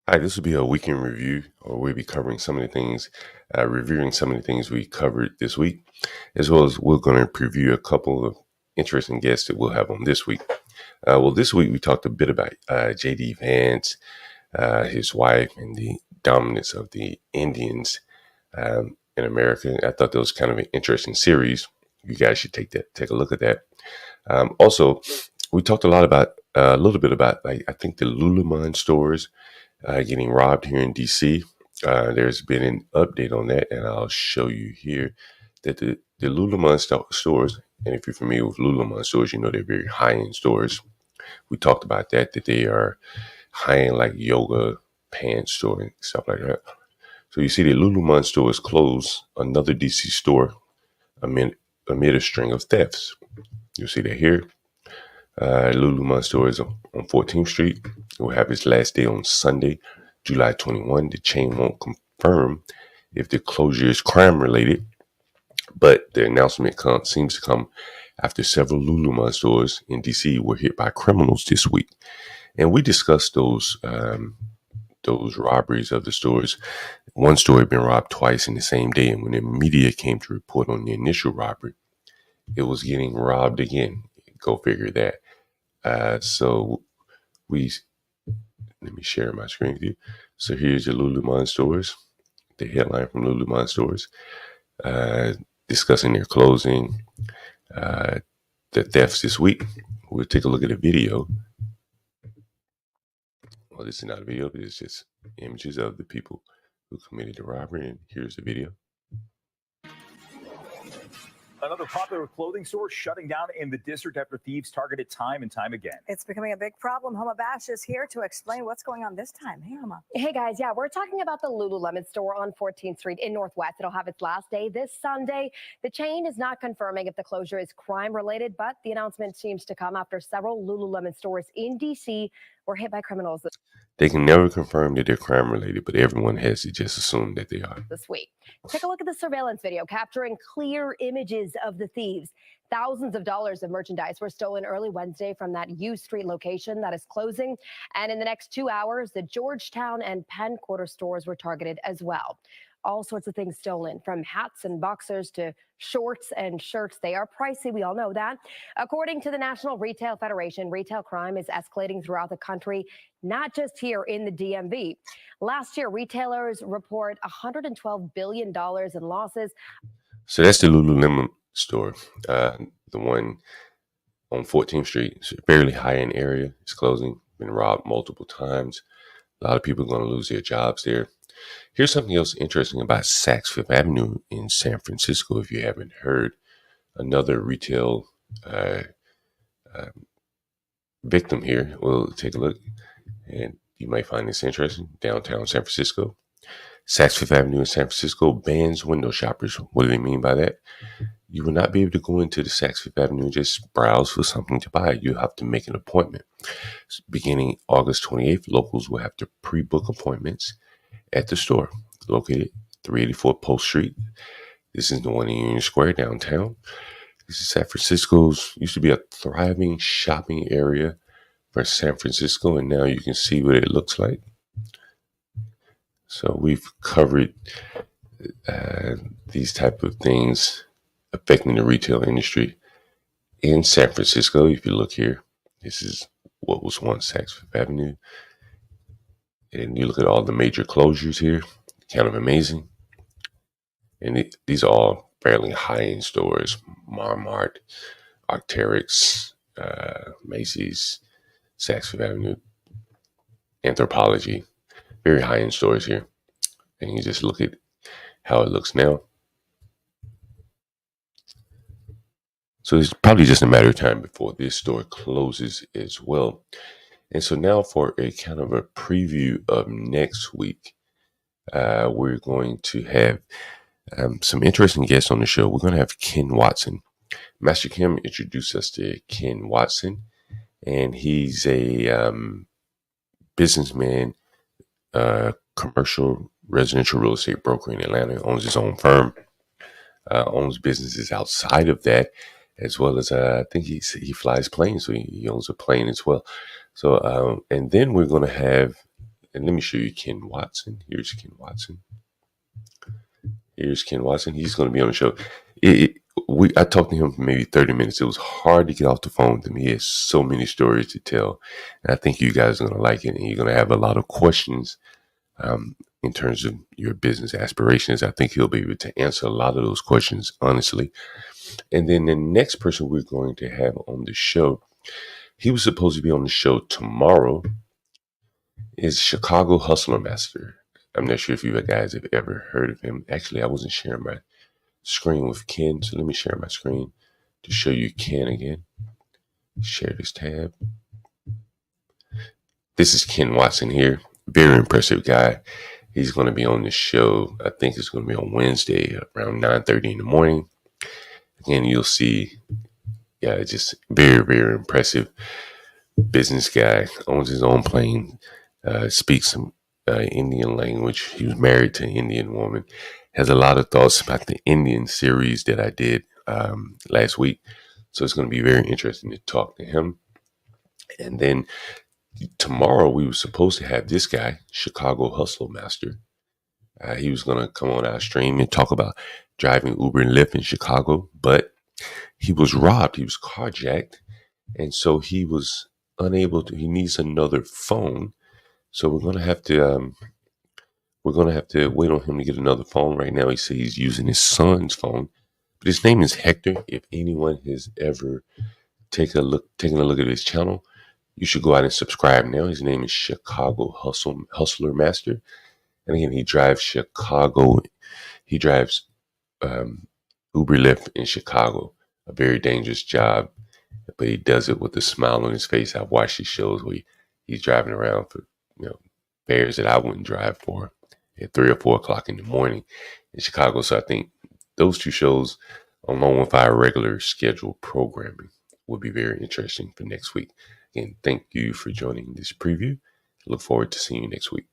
Hi, this will be a weekend review, or we'll be covering some of the things, reviewing some of the things we covered this week, as well as we're going to preview a couple of interesting guests that we'll have on this week. This week we talked a bit about J.D. Vance, his wife, and the dominance of the Indians in America. I thought that was kind of an interesting series. You guys should take a look at that. Also, we talked a little bit about, like, I think the Lululemon stores getting robbed here in DC. There's been an update on that, and I'll show you here that the Lululemon stores, and if you're familiar with Lululemon stores, you know they're very high-end stores. We talked about that they are high-end, like yoga pants store and stuff like that. So you see the Lululemon store is closed, another DC store amid a string of thefts. You'll see that here. Lululemon store is on 14th Street. It will have its last day on Sunday, July 21. The chain won't confirm if the closure is crime related, but the announcement seems to come after several Lululemon stores in DC were hit by criminals this week. And we discussed those robberies of the stores. One store had been robbed twice in the same day, and when the media came to report on the initial robbery, it was getting robbed again. Go figure that. So let me share my screen with you. So here's your Lululemon stores, the headline from Lululemon stores, discussing their closing, the thefts this week. We'll take a look at a video. Well, this is not a video, but it's just images of the people who committed the robbery. And here's the video. Another popular clothing store shutting down in the district after thieves targeted time and time again. It's becoming a big problem. Homa Bash is here to explain what's going on this time. Hey, Homa. Hey, guys. Yeah, we're talking about the Lululemon store on 14th Street in Northwest. It'll have its last day this Sunday. The chain is not confirming if the closure is crime-related, but the announcement seems to come after several Lululemon stores in D.C. were hit by criminals They can never confirm that they're crime related, but everyone has to just assume that they are. this week. Take a look at the surveillance video capturing clear images of the thieves. Thousands of dollars of merchandise were stolen early Wednesday from that U Street location that is closing. And in the next 2 hours, the Georgetown and Penn Quarter stores were targeted as well. All sorts of things stolen, from hats and boxers to shorts and shirts. They are pricey. We all know that. According to the National Retail Federation, retail crime is escalating throughout the country, not just here in the DMV. Last year, retailers report $112 billion in losses. So that's the Lululemon store, the one on 14th Street. It's a fairly high-end area. It's closing. Been robbed multiple times. A lot of people are going to lose their jobs there. Here's something else interesting about Saks Fifth Avenue in San Francisco. If you haven't heard, another retail victim here. We'll take a look, and you might find this interesting. Downtown San Francisco. Saks Fifth Avenue in San Francisco bans window shoppers. What do they mean by that? You will not be able to go into the Saks Fifth Avenue and just browse for something to buy. You have to make an appointment. Beginning August 28th, locals will have to pre-book appointments at the store located 384 Post Street. This is the one in Union Square downtown. This is San Francisco's, used to be a thriving shopping area for San Francisco, and now you can see what it looks like. So we've covered these type of things affecting the retail industry in San Francisco. If you look here, this is what was once Saks Fifth Avenue. And you look at all the major closures here, kind of amazing. And these are all fairly high-end stores: Marmart, Arc'teryx, Macy's, Saks Fifth Avenue, Anthropologie. Very high-end stores here. And you just look at how it looks now. So it's probably just a matter of time before this store closes as well. And so now for a kind of a preview of next week, we're going to have some interesting guests on the show. We're going to have Ken Watson. Master Kim introduced us to Ken Watson, and he's a businessman, commercial residential real estate broker in Atlanta. Owns his own firm, owns businesses outside of that, as well as I think he flies planes, so he owns a plane as well. So and then we're going to have And let me show you Ken Watson. Here's Ken Watson. Here's Ken Watson. He's going to be on the show. I talked to him for maybe 30 minutes. It was hard to get off the phone with him. He has so many stories to tell. And I think you guys are going to like it. And you're going to have a lot of questions in terms of your business aspirations. I think he'll be able to answer a lot of those questions, honestly. And then the next person we're going to have on the show, he was supposed to be on the show tomorrow, is Chicago Hustler Master. I'm not sure if you guys have ever heard of him. Actually, I wasn't sharing my screen with Ken, so let me share my screen to show you Ken again. Share this tab. This is Ken Watson here. Very impressive guy. He's going to be on the show. I think it's going to be on Wednesday around 9:30 in the morning. Again, you'll see, just very, very impressive business guy. Owns his own plane. Speaks some Indian language. He was married to an Indian woman. Has a lot of thoughts about the Indian series that I did last week. So it's going to be very interesting to talk to him. And then tomorrow we were supposed to have this guy, Chicago Hustle Master. He was going to come on our stream and talk about driving Uber and Lyft in Chicago, but he was robbed. He was carjacked. And so he was unable to, he needs another phone. So we're going to have to wait on him to get another phone. Right now, he says he's using his son's phone, but his name is Hector. If anyone has ever taken a look at his channel, you should go out and subscribe now. His name is Chicago Hustler Master. And again, he drives Chicago. He drives Uber Lyft in Chicago. A very dangerous job, but he does it with a smile on his face. I've watched his shows where he's driving around for fares that I wouldn't drive for at 3 or 4 o'clock in the morning in Chicago. So I think those two shows, along with our regular scheduled programming, will be very interesting for next week. Again, thank you for joining this preview. Look forward to seeing you next week.